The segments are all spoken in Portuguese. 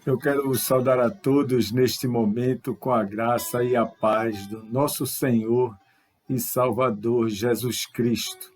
Eu quero saudar a todos neste momento com a graça e a paz do nosso Senhor e Salvador Jesus Cristo.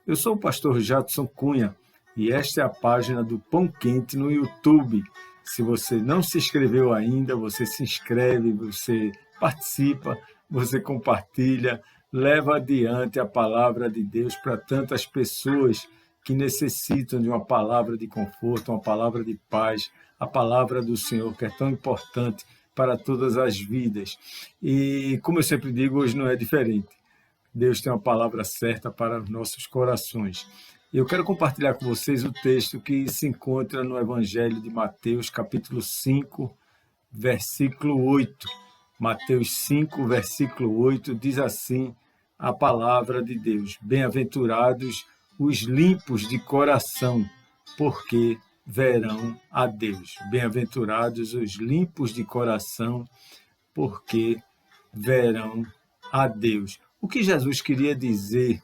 Eu sou o pastor Jadson Cunha e esta é a página do Pão Quente no YouTube. Se você não se inscreveu ainda, você se inscreve, você participa, você compartilha, leva adiante a palavra de Deus para tantas pessoas que necessitam de uma palavra de conforto, uma palavra de paz, a palavra do Senhor, que é tão importante para todas as vidas. E, como eu sempre digo, hoje não é diferente. Deus tem uma palavra certa para os nossos corações. Eu quero compartilhar com vocês o texto que se encontra no Evangelho de Mateus, capítulo 5, versículo 8. Mateus 5, versículo 8, diz assim a palavra de Deus: Bem-aventurados os limpos de coração, porque verão a Deus. Bem-aventurados os limpos de coração, porque verão a Deus. O que Jesus queria dizer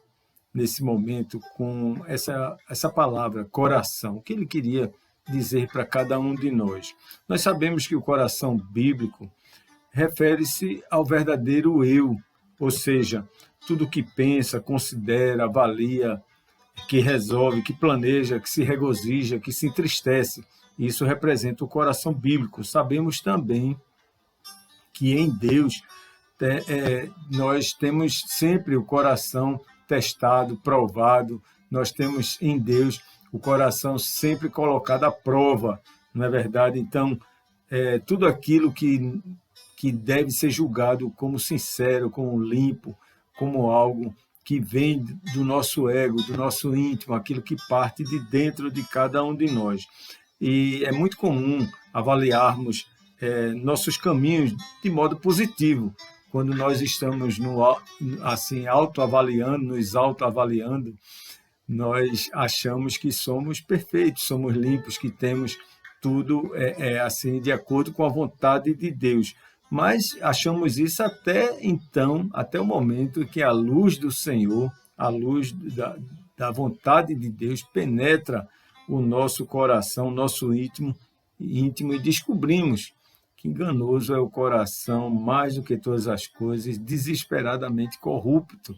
nesse momento com essa palavra, coração? O que ele queria dizer para cada um de nós? Nós sabemos que o coração bíblico refere-se ao verdadeiro eu, ou seja, tudo que pensa, considera, avalia, que resolve, que planeja, que se regozija, que se entristece. Isso representa o coração bíblico. Sabemos também que em Deus nós temos sempre o coração testado, provado. Nós temos em Deus o coração sempre colocado à prova, não é verdade? Então, tudo aquilo que deve ser julgado como sincero, como limpo, como algo que vem do nosso ego, do nosso íntimo, aquilo que parte de dentro de cada um de nós. E é muito comum avaliarmos nossos caminhos de modo positivo, quando nós estamos assim, autoavaliando, nos autoavaliando, nós achamos que somos perfeitos, somos limpos, que temos tudo assim de acordo com a vontade de Deus. Mas achamos isso até o momento que a luz do Senhor, a luz da vontade de Deus penetra o nosso coração, o nosso íntimo e descobrimos que enganoso é o coração mais do que todas as coisas, desesperadamente corrupto,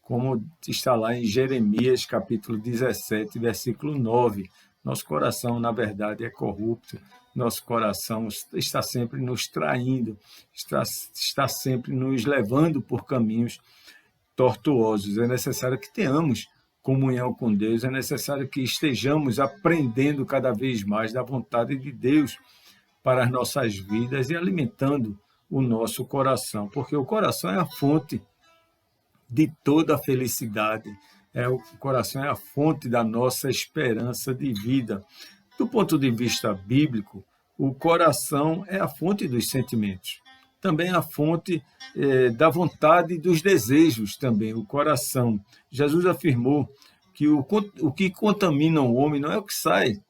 como está lá em Jeremias, capítulo 17, versículo 9. Nosso coração, na verdade, é corrupto. Nosso coração está sempre nos traindo, está sempre nos levando por caminhos tortuosos. É necessário que tenhamos comunhão com Deus, é necessário que estejamos aprendendo cada vez mais da vontade de Deus para as nossas vidas e alimentando o nosso coração, porque o coração é a fonte de toda a felicidade. O coração é a fonte da nossa esperança de vida. Do ponto de vista bíblico, o coração é a fonte dos sentimentos. Também a fonte da vontade e dos desejos também, o coração. Jesus afirmou que o que contamina o homem não é o que sai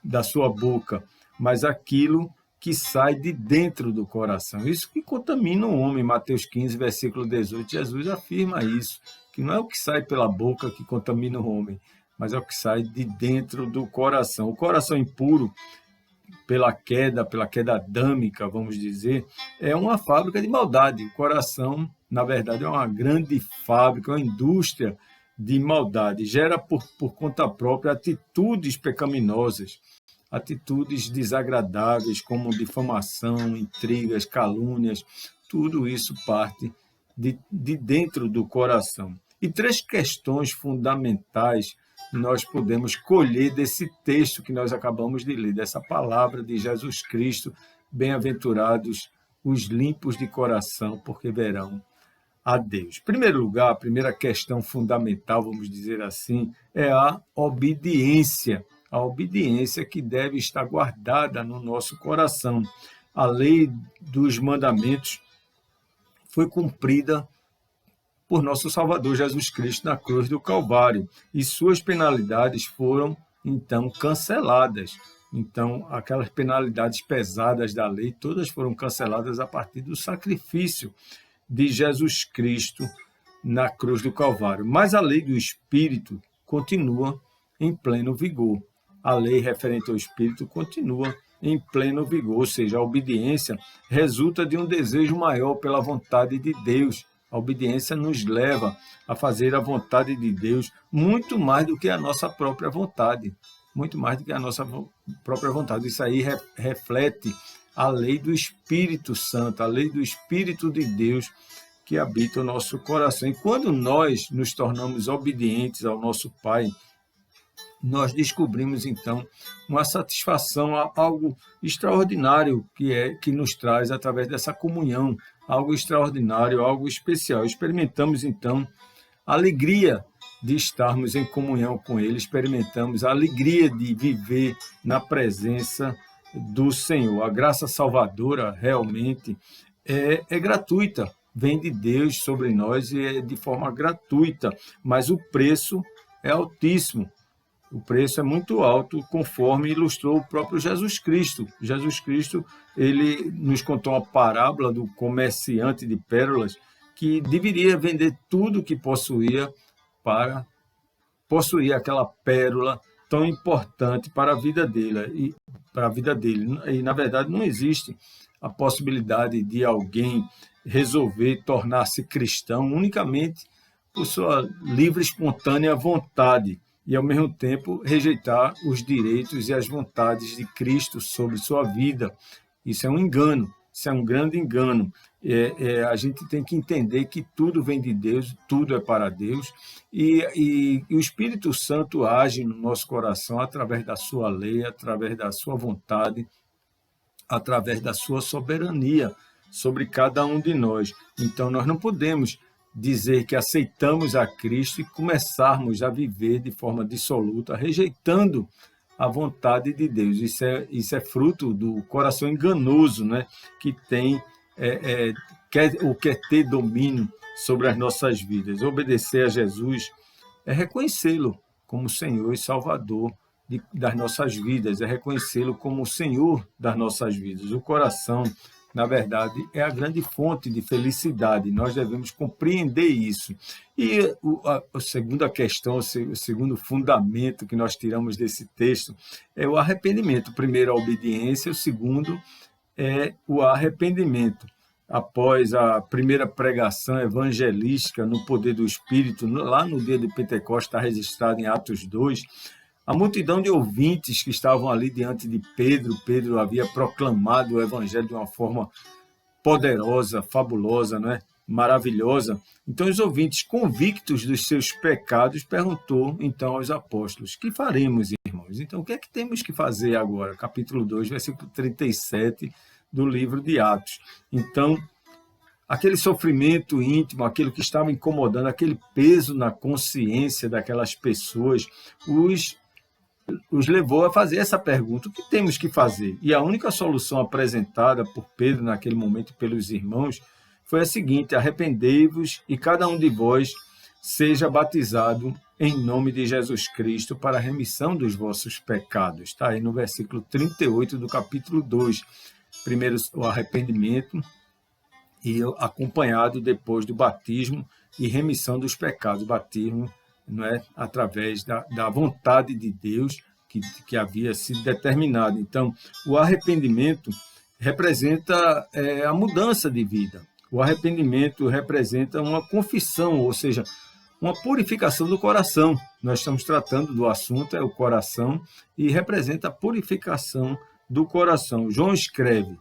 da sua boca, mas aquilo que sai de dentro do coração. Isso que contamina o homem. Mateus 15, versículo 18, Jesus afirma isso, que não é o que sai pela boca que contamina o homem, mas é o que sai de dentro do coração. O coração impuro, pela queda adâmica, vamos dizer, é uma fábrica de maldade. O coração, na verdade, é uma grande fábrica, uma indústria de maldade. Gera por conta própria atitudes pecaminosas, atitudes desagradáveis, como difamação, intrigas, calúnias. Tudo isso parte de dentro do coração. E 3 questões fundamentais nós podemos colher desse texto que nós acabamos de ler, dessa palavra de Jesus Cristo: bem-aventurados os limpos de coração, porque verão a Deus. Em primeiro lugar, a primeira questão fundamental, vamos dizer assim, é a obediência. A obediência que deve estar guardada no nosso coração. A lei dos mandamentos foi cumprida por nosso Salvador Jesus Cristo na cruz do Calvário, e suas penalidades foram, então, canceladas. Então, aquelas penalidades pesadas da lei, todas foram canceladas a partir do sacrifício de Jesus Cristo na cruz do Calvário. Mas a lei do Espírito continua em pleno vigor. a lei referente ao Espírito continua em pleno vigor, ou seja, a obediência resulta de um desejo maior pela vontade de Deus. A obediência nos leva a fazer a vontade de Deus muito mais do que a nossa própria vontade. Muito mais do que a nossa própria vontade. Isso aí reflete a lei do Espírito Santo, a lei do Espírito de Deus que habita o nosso coração. E quando nós nos tornamos obedientes ao nosso Pai, nós descobrimos, então, uma satisfação, algo extraordinário que nos traz através dessa comunhão, algo extraordinário, algo especial. Experimentamos, então, a alegria de estarmos em comunhão com Ele, experimentamos a alegria de viver na presença do Senhor. A graça salvadora realmente é gratuita, vem de Deus sobre nós e é de forma gratuita, mas o preço é altíssimo. O preço é muito alto, conforme ilustrou o próprio Jesus Cristo. Jesus Cristo, ele nos contou uma parábola do comerciante de pérolas que deveria vender tudo o que possuía para possuir aquela pérola tão importante para a vida dele. E na verdade, não existe a possibilidade de alguém resolver tornar-se cristão unicamente por sua livre e espontânea vontade, e, ao mesmo tempo, rejeitar os direitos e as vontades de Cristo sobre sua vida. Isso é um engano, isso é um grande engano. A gente tem que entender que tudo vem de Deus, tudo é para Deus, e o Espírito Santo age no nosso coração através da sua lei, através da sua vontade, através da sua soberania sobre cada um de nós. Então, nós não podemos dizer que aceitamos a Cristo e começarmos a viver de forma dissoluta, rejeitando a vontade de Deus. Isso é fruto do coração enganoso, né? Que tem quer ter domínio sobre as nossas vidas. Obedecer a Jesus é reconhecê-lo como Senhor e Salvador das nossas vidas, é reconhecê-lo como o Senhor das nossas vidas. O coração, na verdade, é a grande fonte de felicidade. Nós devemos compreender isso. E a segunda questão, o segundo fundamento que nós tiramos desse texto é o arrependimento. O primeiro, a obediência, o segundo é o arrependimento. Após a primeira pregação evangelística no poder do Espírito, lá no dia de Pentecostes, está registrado em Atos 2, a multidão de ouvintes que estavam ali diante de Pedro havia proclamado o evangelho de uma forma poderosa, fabulosa, né? Maravilhosa. Então, os ouvintes, convictos dos seus pecados, perguntou então aos apóstolos: que faremos, irmãos? Então, o que é que temos que fazer agora? Capítulo 2, versículo 37 do livro de Atos. Então, aquele sofrimento íntimo, aquilo que estava incomodando, aquele peso na consciência daquelas pessoas, os levou a fazer essa pergunta: o que temos que fazer? E a única solução apresentada por Pedro naquele momento pelos irmãos foi a seguinte: arrependei-vos e cada um de vós seja batizado em nome de Jesus Cristo para a remissão dos vossos pecados. Está aí no versículo 38 do capítulo 2. Primeiro o arrependimento, e acompanhado depois do batismo e remissão dos pecados. O batismo, não é, através da vontade de Deus que havia sido determinada. Então, o arrependimento representa a mudança de vida. O arrependimento representa uma confissão, ou seja, uma purificação do coração. Nós estamos tratando do assunto, é o coração, e representa a purificação do coração. João escreve: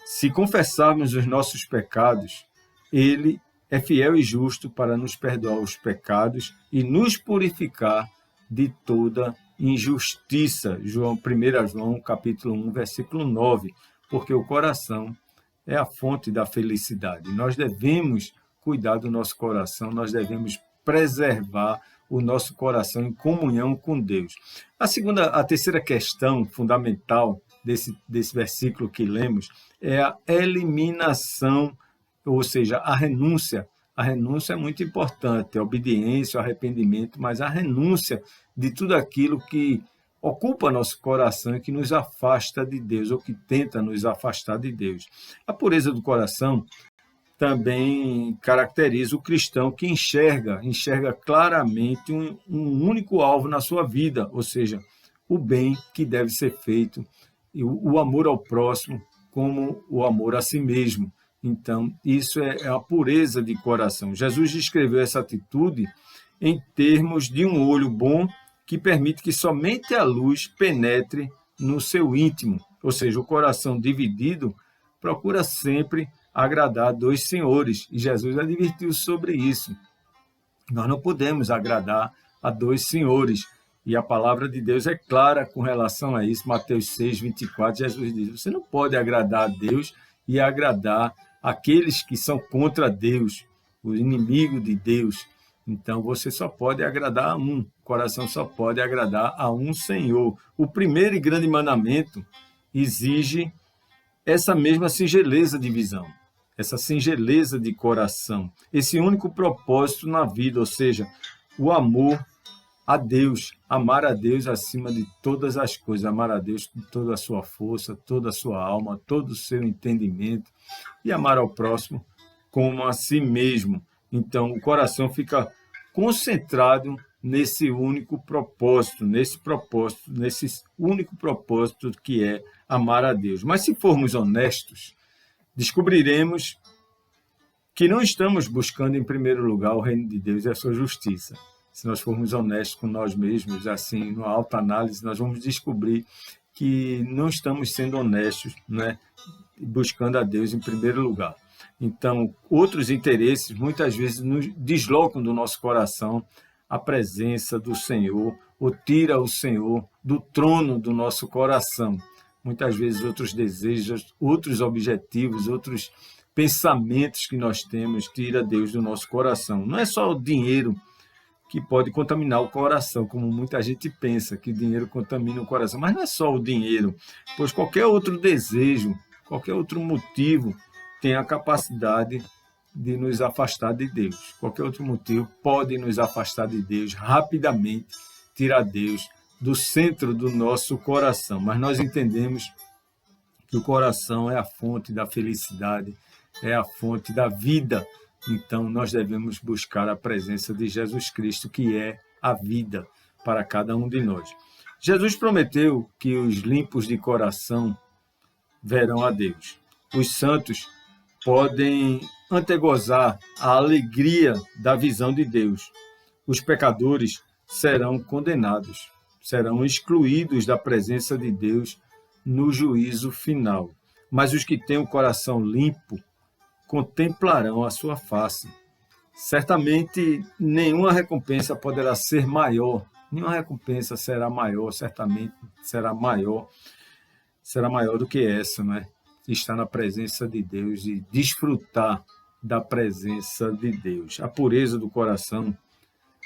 se confessarmos os nossos pecados, ele é fiel e justo para nos perdoar os pecados e nos purificar de toda injustiça. 1 João, capítulo 1, versículo 9. Porque o coração é a fonte da felicidade. Nós devemos cuidar do nosso coração, nós devemos preservar o nosso coração em comunhão com Deus. A terceira questão fundamental desse versículo que lemos é a eliminação, ou seja, a renúncia. A renúncia é muito importante, a obediência, o arrependimento, mas a renúncia de tudo aquilo que ocupa nosso coração e que nos afasta de Deus, ou que tenta nos afastar de Deus. A pureza do coração também caracteriza o cristão que enxerga claramente um único alvo na sua vida, ou seja, o bem que deve ser feito, e o amor ao próximo como o amor a si mesmo. Então, isso é a pureza de coração. Jesus descreveu essa atitude em termos de um olho bom que permite que somente a luz penetre no seu íntimo. Ou seja, o coração dividido procura sempre agradar dois senhores. E Jesus advertiu sobre isso. Nós não podemos agradar a dois senhores. E a palavra de Deus é clara com relação a isso. Mateus 6, 24, Jesus diz, você não pode agradar a Deus e agradar aqueles que são contra Deus, o inimigo de Deus. Então, você só pode agradar a um, o coração só pode agradar a um Senhor. O primeiro e grande mandamento exige essa mesma singeleza de visão, essa singeleza de coração, esse único propósito na vida, ou seja, o amor a Deus, amar a Deus acima de todas as coisas, amar a Deus com toda a sua força, toda a sua alma, todo o seu entendimento, e amar ao próximo como a si mesmo. Então, o coração fica concentrado nesse único propósito, nesse único propósito que é amar a Deus. Mas se formos honestos, descobriremos que não estamos buscando em primeiro lugar o reino de Deus e a sua justiça. Se nós formos honestos com nós mesmos, assim, numa autoanálise, nós vamos descobrir que não estamos sendo honestos, né? Buscando a Deus em primeiro lugar. Então, outros interesses muitas vezes nos deslocam do nosso coração a presença do Senhor, ou tira o Senhor do trono do nosso coração. Muitas vezes outros desejos, outros objetivos, outros pensamentos que nós temos, tira Deus do nosso coração. Não é só o dinheiro que pode contaminar o coração, como muita gente pensa, que dinheiro contamina o coração. Mas não é só o dinheiro, pois qualquer outro desejo, qualquer outro motivo tem a capacidade de nos afastar de Deus. Qualquer outro motivo pode nos afastar de Deus rapidamente, tirar Deus do centro do nosso coração. Mas nós entendemos que o coração é a fonte da felicidade, é a fonte da vida. Então, nós devemos buscar a presença de Jesus Cristo, que é a vida para cada um de nós. Jesus prometeu que os limpos de coração verão a Deus. Os santos podem antegozar a alegria da visão de Deus. Os pecadores serão condenados, serão excluídos da presença de Deus no juízo final. Mas os que têm o coração limpo contemplarão a sua face. Certamente nenhuma recompensa poderá ser maior, nenhuma recompensa será maior, certamente será maior do que essa, né? Estar na presença de Deus e desfrutar da presença de Deus. A pureza do coração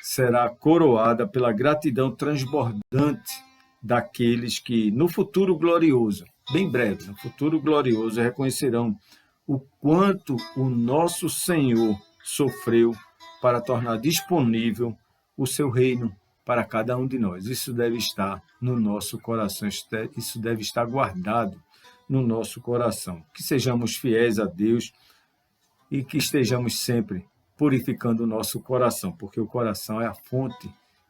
será coroada pela gratidão transbordante daqueles que, no futuro glorioso, bem breve, no futuro glorioso, reconhecerão o quanto o nosso Senhor sofreu para tornar disponível o seu reino para cada um de nós. Isso deve estar no nosso coração, isso deve estar guardado no nosso coração. Que sejamos fiéis a Deus e que estejamos sempre purificando o nosso coração, porque o coração é a fonte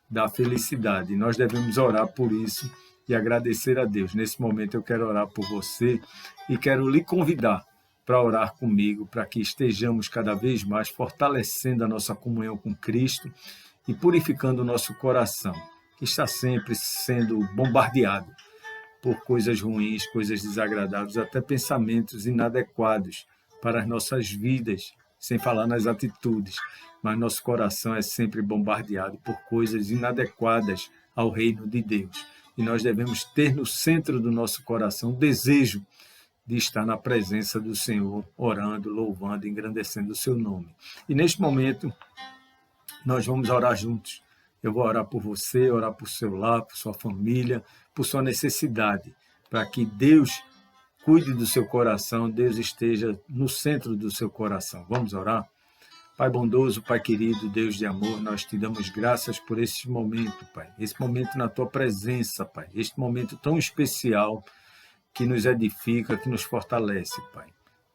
da felicidade. E nós devemos orar por isso e agradecer a Deus. Nesse momento eu quero orar por você e quero lhe convidar para orar comigo, para que estejamos cada vez mais fortalecendo a nossa comunhão com Cristo e purificando o nosso coração, que está sempre sendo bombardeado por coisas ruins, coisas desagradáveis, até pensamentos inadequados para as nossas vidas, sem falar nas atitudes. Mas nosso coração é sempre bombardeado por coisas inadequadas ao reino de Deus. E nós devemos ter no centro do nosso coração o desejo de estar na presença do Senhor, orando, louvando, engrandecendo o seu nome. E neste momento, nós vamos orar juntos. Eu vou orar por você, orar por seu lar, por sua família, por sua necessidade, para que Deus cuide do seu coração, Deus esteja no centro do seu coração. Vamos orar? Pai bondoso, Pai querido, Deus de amor, nós te damos graças por este momento, Pai. Esse momento na tua presença, Pai. Este momento tão especial que nos edifica, que nos fortalece, Pai.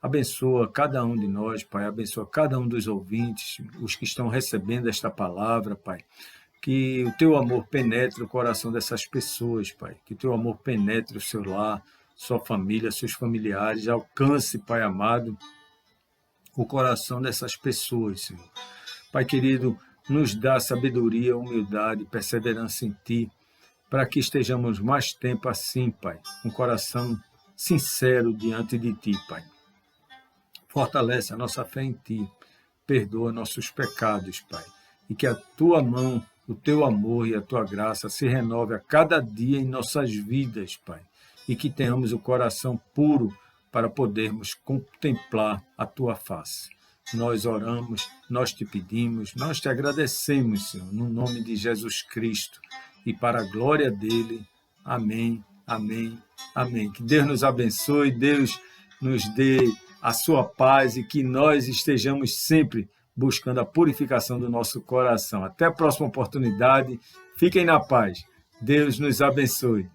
Abençoa cada um de nós, Pai. Abençoa cada um dos ouvintes, os que estão recebendo esta palavra, Pai. que o teu amor penetre o coração dessas pessoas, Pai. Que o teu amor penetre o seu lar, sua família, seus familiares. Alcance, Pai amado, o coração dessas pessoas, Senhor. Pai querido, nos dá sabedoria, humildade, perseverança em Ti, para que estejamos mais tempo assim, Pai, um coração sincero diante de Ti, Pai. Fortalece a nossa fé em Ti, perdoa nossos pecados, Pai, e que a Tua mão, o Teu amor e a Tua graça se renove a cada dia em nossas vidas, Pai, e que tenhamos o coração puro para podermos contemplar a Tua face. Nós oramos, nós te pedimos, nós te agradecemos, Senhor, no nome de Jesus Cristo, e para a glória dele. Amém, amém, amém. Que Deus nos abençoe, Deus nos dê a sua paz e que nós estejamos sempre buscando a purificação do nosso coração. Até a próxima oportunidade. Fiquem na paz. Deus nos abençoe.